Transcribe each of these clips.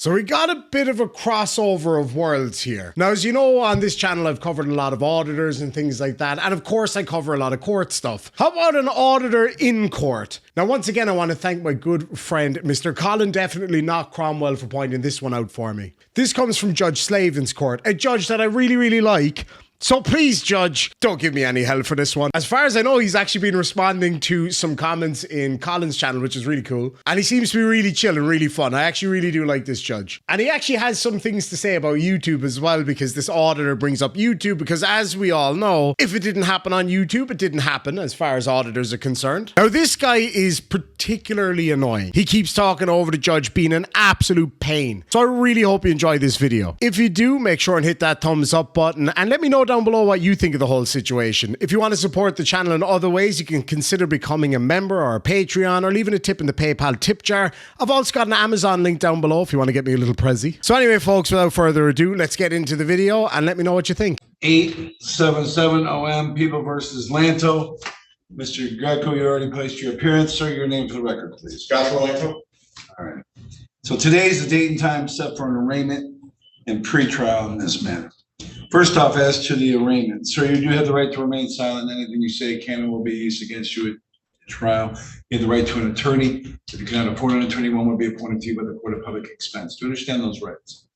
So we got a bit of a crossover of worlds here. Now, as you know, on this channel, I've covered a lot of auditors and things like that. And of course, I cover a lot of court stuff. How about an auditor in court? Now, once again, I want to thank my good friend, Mr. Colin, definitely not Cromwell, for pointing this one out for me. This comes from Judge Slavin's court, a judge that I really like. So please, Judge, don't give me any help for this one. As far as I know, he's actually been responding to some comments in Colin's channel, which is really cool. And he seems to be really chill and really fun. I actually really do like this judge. And he actually has some things to say about YouTube as well, because this auditor brings up YouTube, because as we all know, if it didn't happen on YouTube, it didn't happen as far as auditors are concerned. Now, this guy is particularly annoying. He keeps talking over the judge, being an absolute pain. So I really hope you enjoy this video. If you do, make sure and hit that thumbs up button and let me know down below what you think of the whole situation. If you want to support the channel in other ways, you can consider becoming a member or a Patreon or leaving a tip in the PayPal tip jar. I've also got an Amazon link down below if you want to get me a little prezzy. So anyway, folks, without further ado, let's get into the video and let me know what you think. 877 OM People versus Lanto. Mr. Greco, you already placed your appearance. Sir, your name for the record, please. Joshua Lanto. All right. So today is the date and time set for an arraignment and pretrial in this matter. First off, as to the arraignment, sir, you do have the right to remain silent. Anything you say can and will be used against you at trial. You have the right to an attorney. If you cannot afford an attorney, one will be appointed to you by the court of public expense. Do you understand those rights?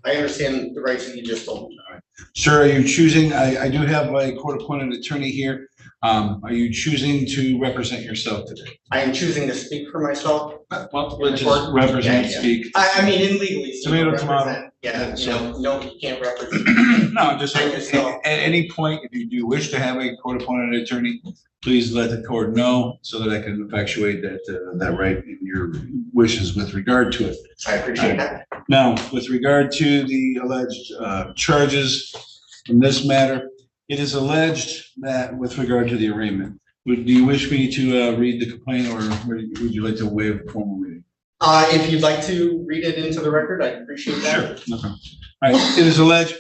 I understand the rights that you just told me. All right. Sir, are you choosing, I do have a court-appointed attorney here. Are you choosing to represent yourself today? I am choosing to speak for myself. Well, let's just represent, speak. I mean, in legally. Tomato, tomato. Yeah, So- no, you can't represent. No, just I at just know. any point, if you do wish to have a court-appointed attorney, please let the court know so that I can effectuate that right in your wishes with regard to it. I appreciate that. Now, with regard to the alleged charges in this matter, it is alleged that with regard to the arraignment, do you wish me to read the complaint, or would you like to waive a formal reading? If you'd like to read it into the record, I'd appreciate that. Sure. Okay. All right. It is alleged.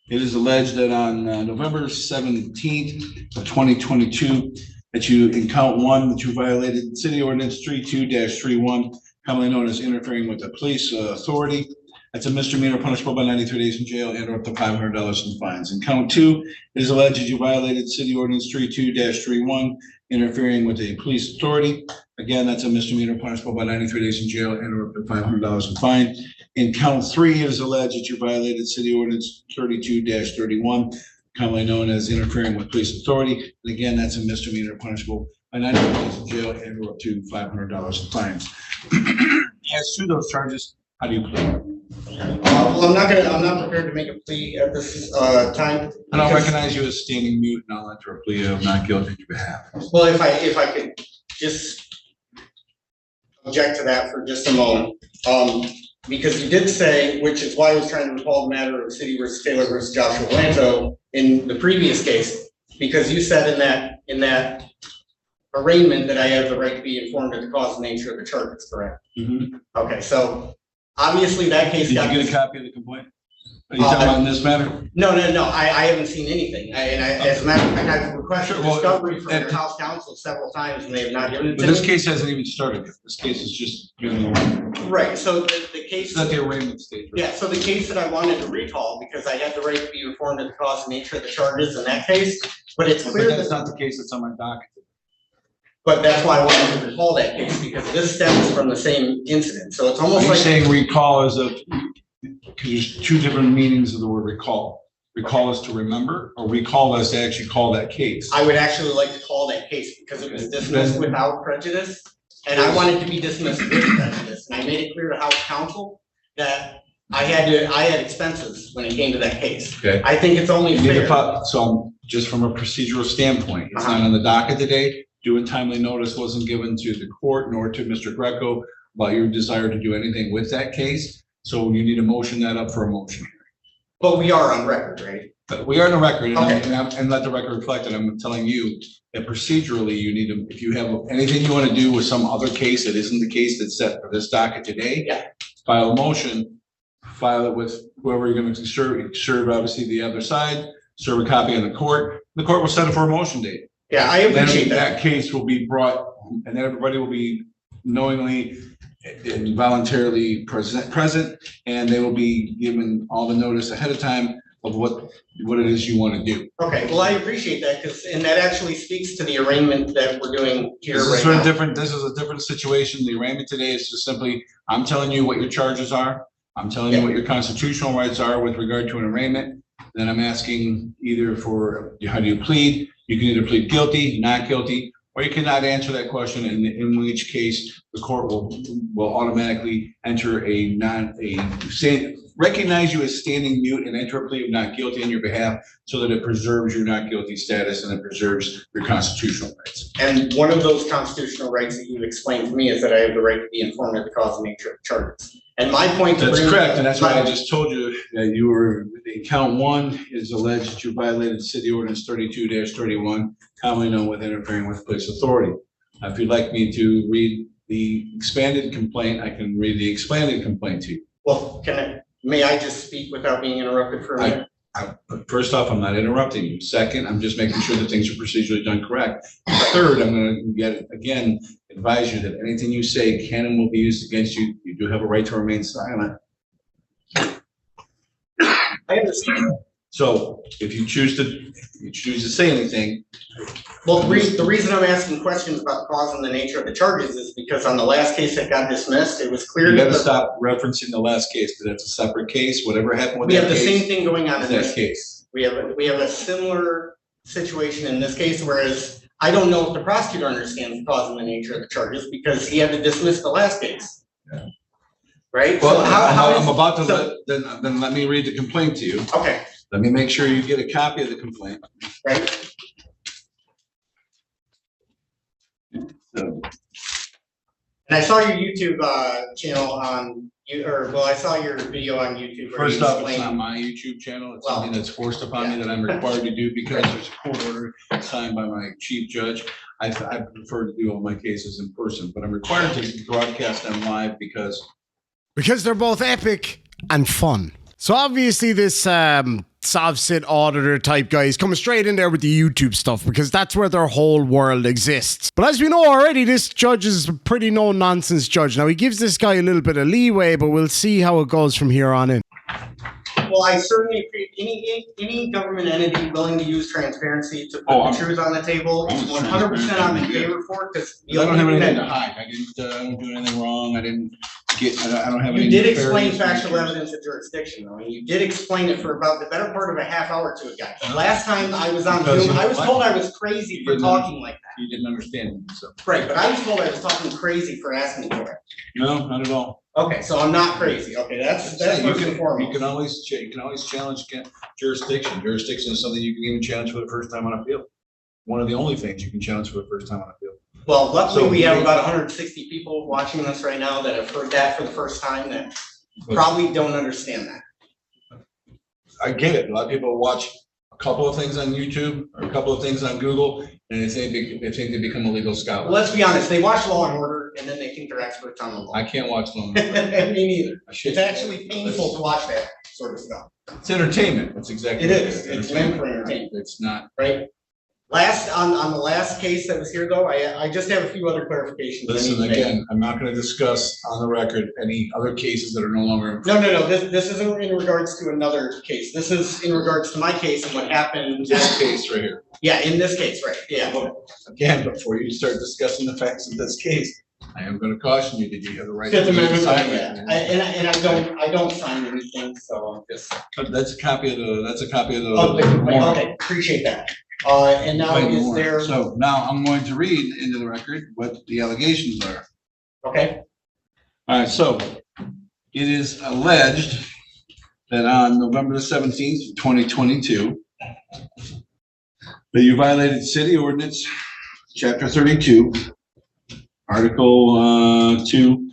It is alleged that on November 17th of 2022, that you, in count one, that you violated City Ordinance 32-31, commonly known as interfering with the police authority. That's a misdemeanor punishable by 93 days in jail and or up to $500 in fines. In count two, it is alleged that you violated City Ordinance 32-31, interfering with the police authority. Again, that's a misdemeanor punishable by 93 days in jail and or up to $500 in fine. In count three, it is alleged that you violated City Ordinance 32-31, commonly known as interfering with police authority. And again, that's a misdemeanor punishable by 93 days in jail and or up to $500 in fines. As to those charges, how do you plead? Well, I'm not prepared to make a plea at this time. And I'll recognize you as standing mute, and I'll enter a plea of not guilty on your behalf. Well, if I could just object to that for just a moment. Because you did say, which is why I was trying to recall the matter of City versus Taylor versus Joshua Lanto in the previous case, because you said in that arraignment that I have the right to be informed of the cause and nature of the charges, correct? Mm-hmm. Okay, so obviously that case Did got. you get a copy of the complaint? Are you talking about in this matter? No, I haven't seen anything. As a matter of fact, I've requested Sure, well, discovery from your house counsel several times and they have not given it But to this me. case hasn't even started yet. This case is just getting the Right, so the case. It's not the arraignment stage. Right? Yeah, so the case that I wanted to recall, because I had the right to be informed of the cause and nature of the charges in that case, but it's clear But that's that, not the case that's on my docket. but that's why I wanted to recall that case, because this stems from the same incident, so it's Are almost you like. saying recall as a, because there's two different meanings of the word recall. Recall is to remember, or recall is to actually call that case. I would actually like to call that case because it was dismissed without prejudice, and I wanted to be dismissed with prejudice, and I made it clear to house counsel that I had expenses when it came to that case. Okay. I think it's only You need fair. to so just from a procedural standpoint, it's not on the docket today. Due and timely notice wasn't given to the court nor to Mr. Greco about your desire to do anything with that case. So you need to motion that up for a motion. But we are on record, right? But we are on the record, and, Okay. and let the record reflect it. I'm telling you that procedurally, you need to, if you have anything you want to do with some other case that isn't the case that's set for this docket today, Yeah. file a motion, file it with whoever you're going to serve obviously the other side, serve a copy on the court. The court will set it for a motion date. Yeah, I Then appreciate that. that case will be brought, and then everybody will be knowingly involuntarily present, and they will be given all the notice ahead of time of what it is you want to do. Okay, well, I appreciate that, and that actually speaks to the arraignment that we're doing here This is right now. different. This is a different situation. The arraignment today is just simply, I'm telling you what your charges are. I'm telling you what your constitutional rights are with regard to an arraignment. Then I'm asking either for, how do you plead? You can either plead guilty, not guilty, or you cannot answer that question, and in which case the court will automatically enter recognize you as standing mute and enter a plea of not guilty on your behalf, so that it preserves your not guilty status and it preserves your constitutional rights. And one of those constitutional rights that you've explained to me is that I have the right to be informed of the cause and nature of the charges. And my point. That's correct, and that's why I just told you that you were, count one is alleged that you violated City Ordinance 32-31, commonly known with interfering with police authority. Now, if you'd like me to read the expanded complaint, I can read the expanded complaint to you. Well, may I just speak without being interrupted for a minute? First off, I'm not interrupting you. Second, I'm just making sure that things are procedurally done correct. Third, I'm going to advise you that anything you say can and will be used against you. You do have a right to remain silent. I understand. So if you choose to say anything. Well, the reason I'm asking questions about the cause and the nature of the charges is because on the last case that got dismissed, it was clear. You got to stop referencing the last case, because that's a separate case. Whatever happened with we that have the case, same thing going on in that this case. We have a similar situation in this case, whereas I don't know if the prosecutor understands the cause and the nature of the charges because he had to dismiss the last case. Yeah. Right? Well, so I'm about to then let me read the complaint to you. Okay. Let me make sure you get a copy of the complaint. Right. So. And I saw your YouTube channel on I saw your video on YouTube. First off, it's not my YouTube channel. It's something that's forced upon me that I'm required to do because there's a court order signed by my chief judge. I prefer to do all my cases in person, but I'm required to broadcast them live because they're both epic and fun. So obviously this SovSit auditor type guy is coming straight in there with the YouTube stuff because that's where their whole world exists. But as we know already, this judge is a pretty no-nonsense judge. Now he gives this guy a little bit of leeway, but we'll see how it goes from here on in. Well, I certainly appreciate any government entity willing to use transparency to put the truth on the table is 100% I'm in favor for it because I don't have anything to hide. I don't do anything wrong. I don't have any. You did explain factual evidence of jurisdiction, though, and you did explain it for about the better part of a half hour to a guy. The last time I was on Zoom, I was told I was crazy for talking like that. You didn't understand me, so. Right, but I was told I was talking crazy for asking for it. No, not at all. Okay, so I'm not crazy. Okay, that's first and foremost. You can always challenge jurisdiction. Jurisdiction is something you can even challenge for the first time on appeal. One of the only things you can challenge for the first time on appeal. Well, luckily we have about 160 people watching this right now that have heard that for the first time that probably don't understand that. I get it. A lot of people watch a couple of things on YouTube or a couple of things on Google, and they think they become a legal scholar. Well, let's be honest. They watch Law and Order, and then they think they're experts on the law. I can't watch Law and Order. Me neither. It's actually painful to watch that sort of stuff. It's entertainment. That's exactly it is. It's meant for entertainment. It's not. Right. On the last case that was here, though, I just have a few other clarifications. Listen, again, I'm not going to discuss on the record any other cases that are no longer. No. This isn't in regards to another case. This is in regards to my case and what happened. This case right here. Yeah, in this case, right. Yeah. Well, again, before you start discussing the facts of this case, I am going to caution you that you have the right to sign it. And I don't sign anything, so I'm just. That's a copy of the. Oh, the complaint. Okay, appreciate that. And now is there? So now I'm going to read into the record what the allegations are. Okay. All right. So it is alleged that on November the 17th, 2022, that you violated City Ordinance, Chapter 32, Article 2,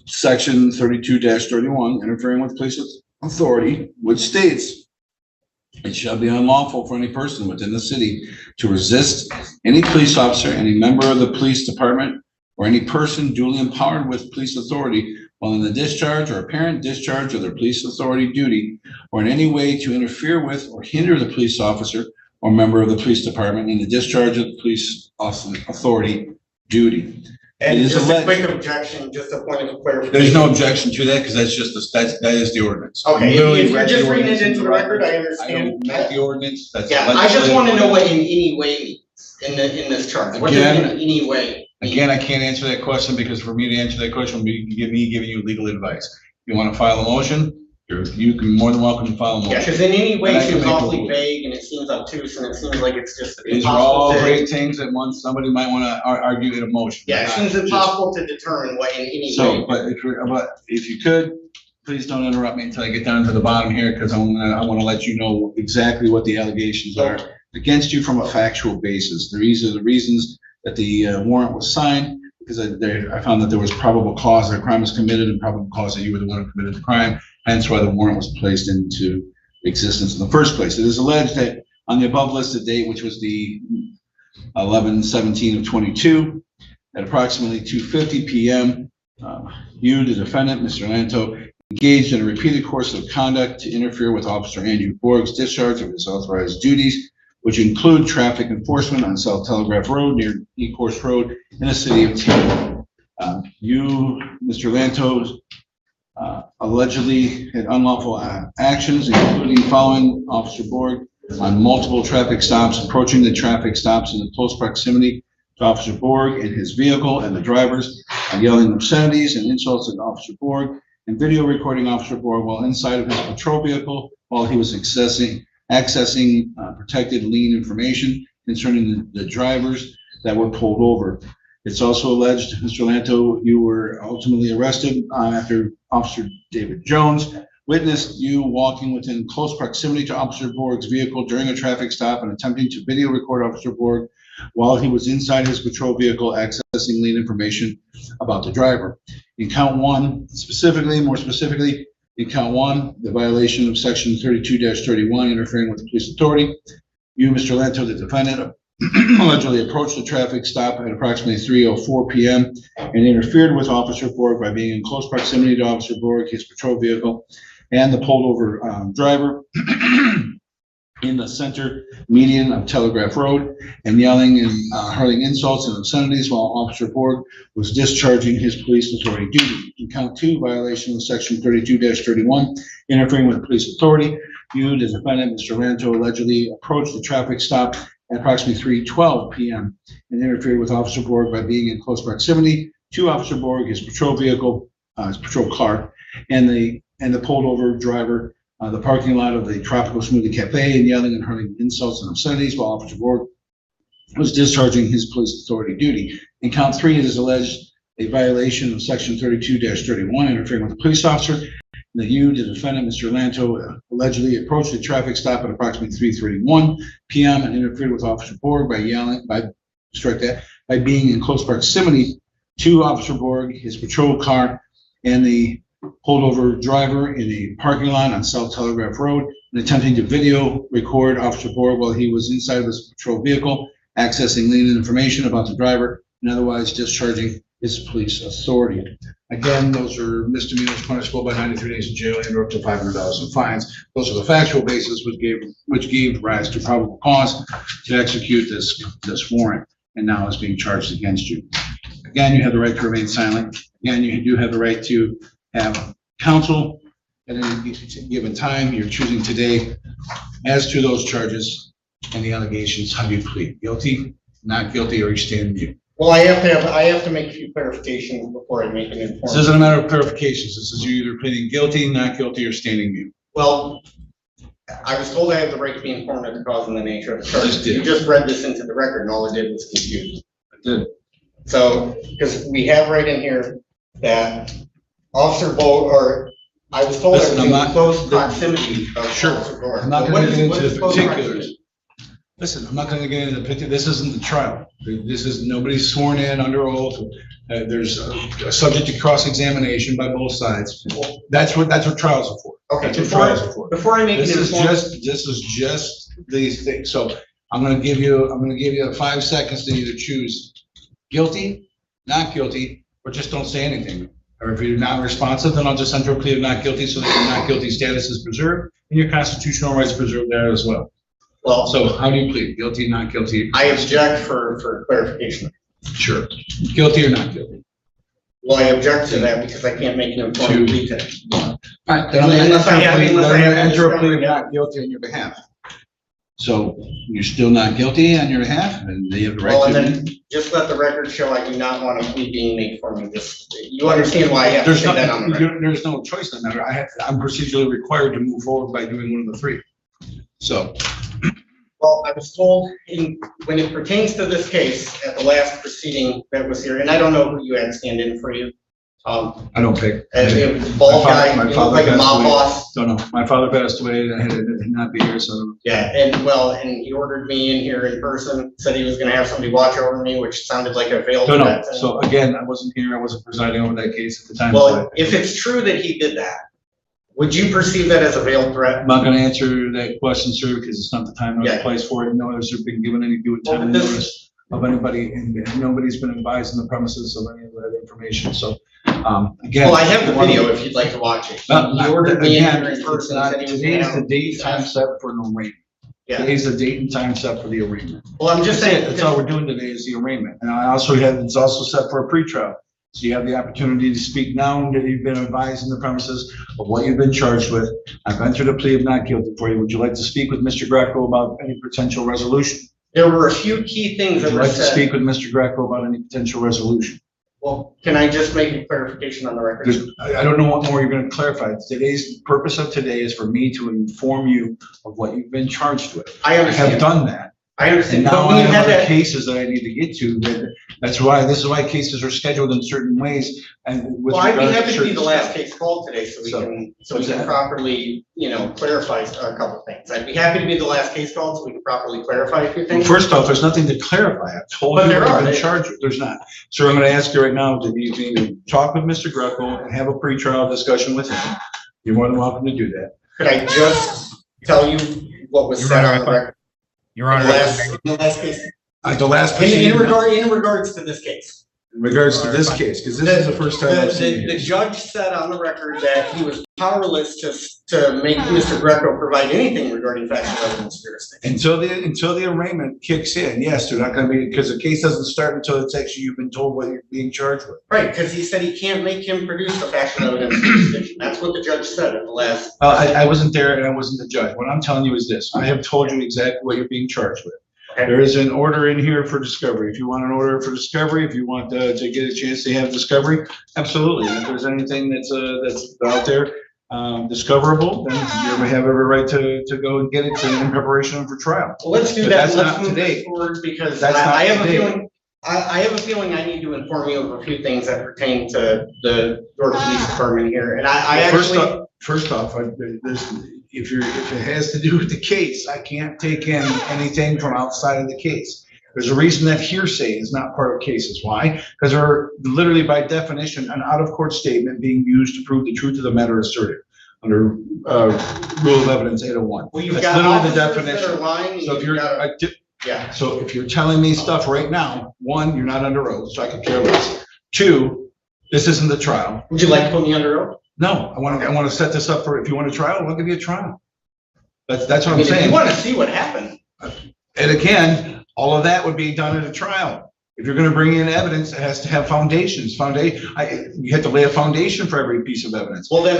Section 32-31, interfering with police authority, which states, it shall be unlawful for any person within the city to resist any police officer, any member of the police department, or any person duly empowered with police authority while in the discharge or apparent discharge of their police authority duty, or in any way to interfere with or hinder the police officer or member of the police department in the discharge of the police authority duty. And It is just a alleged. quick objection, just a point of clarification. There's no objection to that, because that's just, that is the ordinance. Okay, Literally if you're read the just reading ordinance it into the record, I I understand. don't make the ordinance, that's. Yeah, I just want to know what in any way means in this chart. What does Again- in any way mean? Again, I can't answer that question, because for me to answer that question would be me giving you legal advice. If you want to file a motion, you can more than welcome to file a Yeah, motion. because in any way And I can seems make a awfully rule. vague and it seems obtuse and it seems like it's just These are all impossible to. great things that somebody might want to argue in a motion. Yeah, it Not seems just- impossible to determine what in any So, way. but if you could, please don't interrupt me until I get down to the bottom here, because I want to let you know exactly what the allegations are against you from a factual basis. These are the reasons that the warrant was signed, because I found that there was probable cause that a crime was committed and probable cause that you were the one who committed the crime, hence why the warrant was placed into existence in the first place. It is alleged that on the above listed date, which was the 11/17 of 22, at approximately 2:50 p.m., you, the defendant, Mr. Lanto, engaged in a repeated course of conduct to interfere with Officer Andrew Borg's discharge of his authorized duties, which include traffic enforcement on South Telegraph Road near Ecorse Road in the city of Taylor. You, Mr. Lanto, allegedly had unlawful actions, including following Officer Borg on multiple traffic stops, approaching the traffic stops in the close proximity to Officer Borg and his vehicle and the drivers, yelling obscenities and insults at Officer Borg, and video recording Officer Borg while inside of his patrol vehicle while he was accessing protected lien information concerning the drivers that were pulled over. It's also alleged, Mr. Lanto, you were ultimately arrested after Officer David Jones witnessed you walking within close proximity to Officer Borg's vehicle during a traffic stop and attempting to video record Officer Borg while he was inside his patrol vehicle accessing lien information about the driver. In count one, more specifically, in count one, the violation of section 32-31, interfering with the police authority, you, Mr. Lanto, the defendant, allegedly approached the traffic stop at approximately 3:04 p.m. and interfered with Officer Borg by being in close proximity to Officer Borg, his patrol vehicle, and the pulled over driver in the center median of Telegraph Road, and yelling and hurling insults and obscenities while Officer Borg was discharging his police authority duty. In count two, violation of section 32-31, interfering with the police authority, you, the defendant, Mr. Lanto, allegedly approached the traffic stop at approximately 3:12 p.m. and interfered with Officer Borg by being in close proximity to Officer Borg, his patrol vehicle, his patrol car, and the pulled over driver, the parking lot of the Tropical Smoothie Cafe, and yelling and hurling insults and obscenities while Officer Borg was discharging his police authority duty. In count three, it is alleged a violation of section 32-31, interfering with a police officer, that you, the defendant, Mr. Lanto, allegedly approached the traffic stop at approximately 3:31 p.m. and interfered with Officer Borg by being in close proximity to Officer Borg, his patrol car, and the pulled over driver in a parking lot on South Telegraph Road, and attempting to video record Officer Borg while he was inside of his patrol vehicle, accessing lien information about the driver, and otherwise discharging his police authority. Again, those are misdemeanors punishable by 93 days in jail and up to $500 in fines. Those are the factual basis which gave rise to probable cause to execute this warrant, and now is being charged against you. Again, you have the right to remain silent. Again, you do have the right to have counsel at any given time. You're choosing today. As to those charges and the allegations, how do you plead? Guilty, not guilty, or you stand mute? Well, I have to make a few clarifications before I make an informed. This isn't a matter of clarifications. This is you either pleading guilty, not guilty, or standing mute. Well, I was told I have the right to be informed of the cause and the nature of the charge. Just did. You just read this into the record, and all it did was confuse. I did. So, because we have right in here that Officer I was told Listen, I was I'm in not- close proximity of Sure. Officer Borg. I'm not What going to is- get what into is the close particulars. proximity? Listen, I'm not going to get into the particulars. This isn't the trial. This is nobody's sworn in under oath. There's a subject to cross-examination by both sides. That's what trials are for. Okay, That's what trials are for. before I make This an is informed. just these things. So I'm going to give you 5 seconds to either choose guilty, not guilty, or just don't say anything. Or if you're not responsive, then I'll just enter a plea of not guilty so that your not guilty status is preserved and your constitutional rights preserved there as well. Well, So how do you plead? Guilty, not guilty? I object for clarification. Sure. Guilty or not guilty? Well, I object to that because I can't make an informed plea today. All right, then I'm gonna Unless I have- unless I have enter a plea of discovery, not guilty on your behalf. So you're still not guilty on your behalf, and you have the Well, right and to. then just let the record show I do not want a plea being made for me. Just, you understand why I have to There's say that on the record. there's no choice in that matter. I'm procedurally required to move forward by doing one of the three. So, Well, I was told when it pertains to this case at the last proceeding that was here, and I don't know who you had stand in for you. I don't pick. It was a bald guy, he looked like a mob boss. Don't know. My father passed away, and I had to not be here, so. Yeah, and he ordered me in here in person, said he was gonna have somebody watch over me, which sounded like a veiled Don't know. threat. So again, I wasn't here. I wasn't presiding over that case at the time. Well, if it's true that he did that, would you perceive that as a veiled threat? I'm not gonna answer that question, sir, because it's not the time or the Yeah. place for it. No one's been given any due Well, time this- notice of anybody, and nobody's been advised in the premises of any of that information, so, again. Well, I have the video if you'd like to watch it. He ordered me in here in person, said he was gonna Today's have. the date time set for an arraignment. Yeah, Today's the date and time set for the arraignment. well, I'm just That's it. saying. That's all we're doing today is the arraignment. And I also have, it's also set for a pretrial. So you have the opportunity to speak now that you've been advised in the premises of what you've been charged with. I've entered a plea of not guilty for you. Would you like to speak with Mr. Greco about any potential resolution? There were a few key things Would that you were like to said. speak with Mr. Greco about any potential resolution? Well, can I just make a clarification on the record? I don't know what more you're going to clarify. Today's purpose of today is for me to inform you of what you've been charged with. I I have understand, done that. I And understand, now but I when you have had other that, cases that I need to get to. This is why cases are scheduled in certain ways and with well, I'd be regard happy to be certain the last stuff. case called today, so we So, can what's that? properly, clarify a couple things. I'd be happy to be the last case called, so we can properly clarify a few Well, things. first off, there's nothing to clarify. I've told But you there what are. I've been charged with. There's not. So I'm going to ask you right now to either talk with Mr. Greco and have a pretrial discussion with him. You're more than welcome to do that. Could I just tell you what was Your said Honor, on the record? Your Honor, The last case, The last in proceeding, regards to this case. in regards to this case, because this is the first time I've seen The it. judge said on the record that he was powerless to make Mr. Greco provide anything regarding factual evidence jurisdiction. Until the arraignment kicks in, yes, they're not going to be, because the case doesn't start until it's actually you've been told what you're being charged with. Right, because he said he can't make him produce the factual evidence jurisdiction. That's what the judge said at the last. I wasn't there and I wasn't the judge. What I'm telling you is this. I have told you exactly what you're being charged with. Okay. There is an order in here for discovery. If you want an order for discovery, if you want to get a chance to have discovery, absolutely. If there's anything that's out there discoverable, then you have every right to go and get it in preparation for trial. Well, let's do But that. that's Let's not move today. this forward because That's not I have a today. feeling. I have a feeling I need to inform you of a few things that pertain to the York Police Department here, and I First actually. off, if it has to do with the case, I can't take in anything from outside of the case. There's a reason that hearsay is not part of cases. Why? Because they're literally by definition an out-of-court statement being used to prove the truth of the matter asserted under Rule of Evidence 801. Well, you've That's got literally the officers that are definition. lying. So if you've you're, got- Yeah, so if you're telling me stuff right now, one, you're not under oath, so I could care less. Two, this isn't the trial. would you like to put me under oath? No, I want to set this up for, if you want a trial, I'll give you a trial. That's what I I'm mean, if saying. you want to see what happened. And again, all of that would be done at a trial. If you're going to bring in evidence, it has to have foundations. You have to lay a foundation for every piece of evidence. Well, then.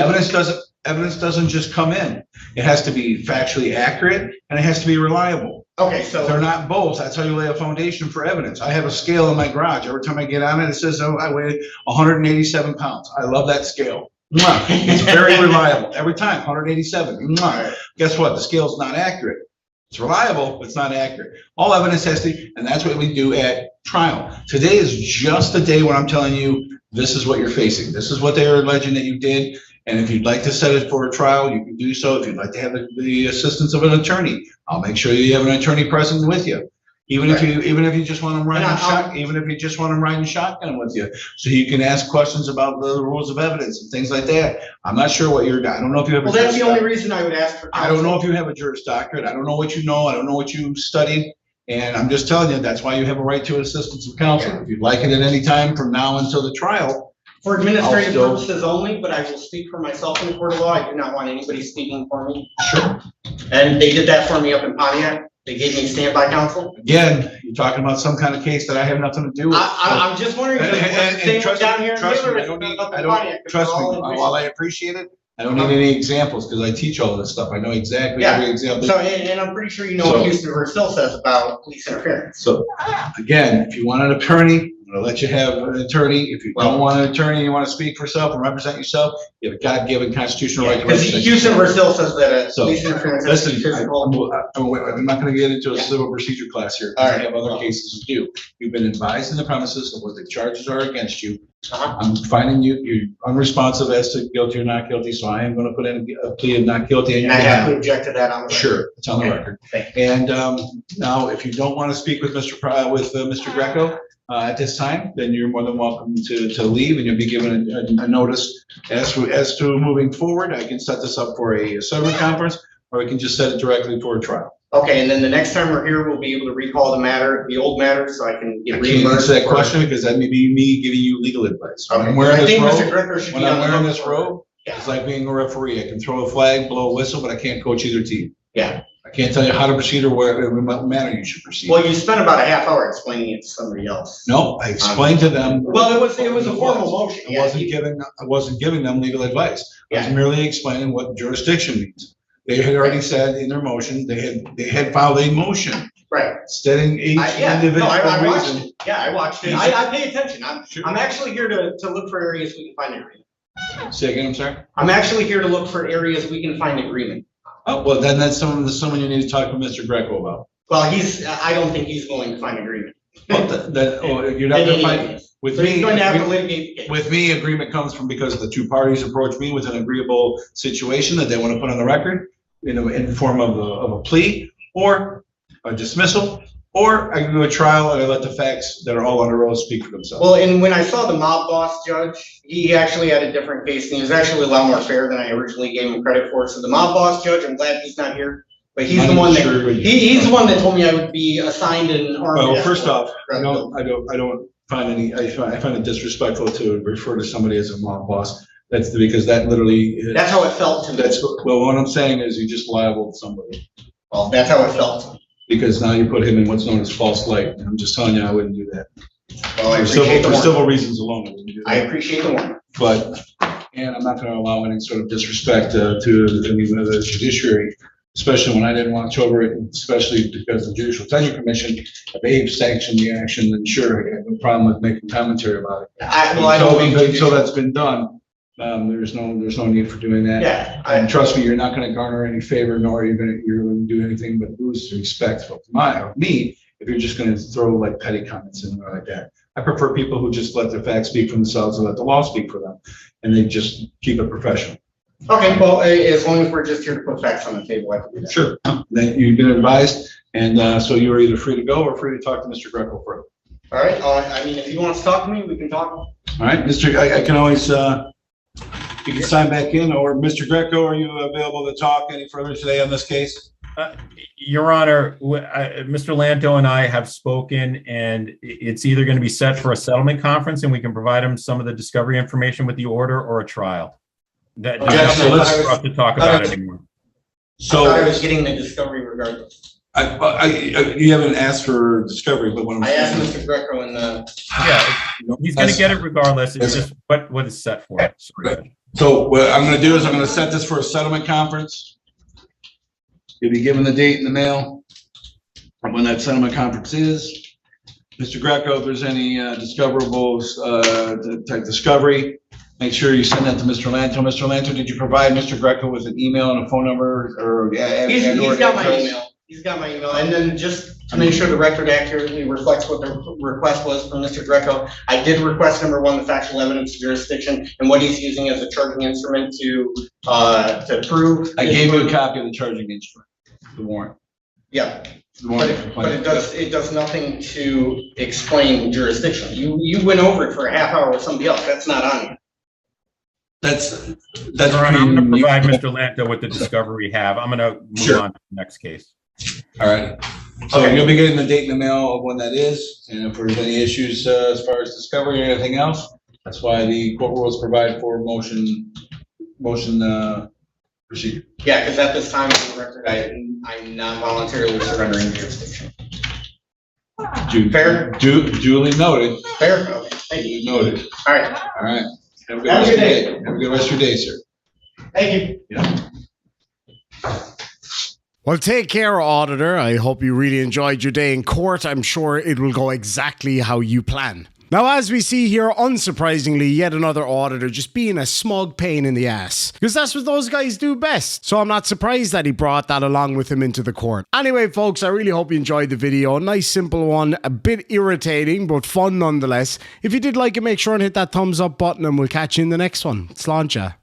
Evidence doesn't just come in. It has to be factually accurate and it has to be reliable. Okay, If so. they're not both, that's how you lay a foundation for evidence. I have a scale in my garage. Every time I get on it, it says, oh, I weigh 187 pounds. I love that scale. Mwah. It's very reliable. Every time, 187. Mwah. Guess what? The scale's not accurate. It's reliable, but it's not accurate. All evidence has to, and that's what we do at trial. Today is just the day when I'm telling you, this is what you're facing. This is what they are alleging that you did. And if you'd like to set it for a trial, you can do so. If you'd like to have the assistance of an attorney, I'll make sure you have an attorney present with you. Even if you just want them riding shotgun with you, so you can ask questions about the rules of evidence and things like that. I'm not sure what I don't know if you have. Well, that's the only reason I would ask for. I don't know if you have a Juris Doctorate. I don't know what you know. I don't know what you studied. And I'm just telling you, that's why you have a right to assistance of counsel. If you'd like it at any time from now until the trial. For administrative I'll still- purposes only, but I will speak for myself in the court of law. I do not want anybody speaking for me. Sure. And they did that for me up in Pontiac. They gave me standby counsel. Again, you're talking about some kind of case that I have nothing to do with. I'm just wondering. And trust me, I don't need, trust me, while I appreciate it, I don't need any examples because I teach all this stuff. I know exactly every example. So, and I'm pretty sure you know what Houston v. Still says about police interference. So, again, if you want an attorney, I'm gonna let you have an attorney. If you don't want an attorney, you want to speak for yourself and represent yourself, you have a God-given constitutional right to represent yourself. Because Houston v. Still says that police interference is physical. I'm not going to get into a civil procedure class here. All right. I have other cases to do. You've been advised in the premises of what the charges are against you. Uh-huh. I'm finding you're unresponsive as to guilty or not guilty, so I am going to put in a plea of not guilty. And I have to object to that on the record. Sure, it's on the record. And now, if you don't want to speak with Mr. Greco at this time, then you're more than welcome to leave, and you'll be given a notice as to moving forward. I can set this up for a settlement conference, or we can just set it directly for a trial. Okay, and then the next time we're here, we'll be able to recall the old matter, so I can get reimbursed. I can't answer that question because that may be me giving you legal advice. Okay. When I'm wearing this robe, it's like being a referee. I can throw a flag, blow a whistle, but I can't coach either team. Yeah. I can't tell you how to proceed or what manner you should proceed. Well, you spent about a half hour explaining it to somebody else. No, I explained to them. Well, it was a formal motion. I wasn't giving them legal advice. I was merely explaining what jurisdiction means. They had already said in their motion, they had filed a motion. Right. Stating each individual reason. reason. Yeah, I watched it. I pay attention. I'm actually here to look for areas we can find agreement. Say again, I'm sorry? I'm actually here to look for areas we can find agreement. Oh, well, then that's someone you need to talk to Mr. Greco about. Well, I don't think he's going to find agreement. Well, you're not going to find, with me. He's going to have to litigate the case. With me, agreement comes from because the two parties approach me with an agreeable situation that they want to put on the record, in the form of a plea or a dismissal, or I can do a trial and I let the facts that are all under oath speak for themselves. Well, and when I saw the mob boss judge, he actually had a different case, and he was actually a lot more fair than I originally gave him credit for. So the mob boss judge, I'm glad he's not here, but he's the one that he's the one that told me I would be assigned an armed. Well, first off, I don't find I find it disrespectful to refer to somebody as a mob boss. That's because that literally. That's how it felt to me. Well, what I'm saying is you just libeled somebody. Well, that's how it felt to me. Because now you put him in what's known as false light. And I'm just telling you, I wouldn't do that. Well, for civil reasons alone, I wouldn't do that. I appreciate the warning. But, and I'm not going to allow any sort of disrespect to the judiciary, especially when I didn't watch over it, especially because the Judicial Tenure Commission, if they've sanctioned the action, then sure, I have no problem with making commentary about it. Until that's been done, there's no need for doing that. Yeah. And trust me, you're not going to garner any favor, nor are you going to do anything but lose respect from me if you're just going to throw like petty comments in there like that. I prefer people who just let the facts speak for themselves and let the law speak for them, and they just keep it professional. Okay, well, as long as we're just here to put facts on the table, I can do that. Sure. Then you've been advised, and so you are either free to go or free to talk to Mr. Greco further. All right. I mean, if he wants to talk to me, we can talk. All right, Mr. I can always. You can sign back in, or Mr. Greco, are you available to talk any further today on this case? Your Honor, Mr. Lanto and I have spoken, and it's either going to be set for a settlement conference, and we can provide him some of the discovery information with the order, or a trial. That's not for us to talk about anymore. So I was getting the discovery regardless. You haven't asked for discovery, but when I asked Mr. Greco in the. Yeah, he's going to get it regardless. It's just what is set for. Sorry. So what I'm going to do is I'm going to set this for a settlement conference. You'll be given the date in the mail of when that settlement conference is. Mr. Greco, if there's any discoverables, type discovery, make sure you send that to Mr. Lanto. Mr. Lanto, did you provide Mr. Greco with an email and a phone number, or he's got my email. He's got my email, and then just to make sure the record accurately reflects what the request was from Mr. Greco, I did request number one, the factual evidence of jurisdiction, and what he's using as a charging instrument to prove. I gave you a copy of the charging instrument, the warrant. Yeah, but it does nothing to explain jurisdiction. You went over it for a half hour with somebody else. That's not on you. That's I'm going to provide Mr. Lanto with the discovery we have. I'm going to move on to the next case. All right. So you'll be getting the date in the mail of when that is, and if there's any issues as far as discovery or anything else, that's why the court rules provide for motion Proceed. Yeah, because at this time, for the record, I'm not voluntarily surrendering jurisdiction. Fair? Duly noted. Fair? Okay, thank you. Duly noted. All right, All right. Have a good Have a rest good of your day. day. Have a good rest of your day, sir. thank you. Yeah. Well, take care, Auditor. I hope you really enjoyed your day in court. I'm sure it will go exactly how you plan. Now, as we see here, unsurprisingly, yet another auditor just being a smug pain in the ass. Because that's what those guys do best. So I'm not surprised that he brought that along with him into the court. Anyway, folks, I really hope you enjoyed the video. A nice, simple one. A bit irritating, but fun nonetheless. If you did like it, make sure and hit that thumbs up button and we'll catch you in the next one. Sláinte.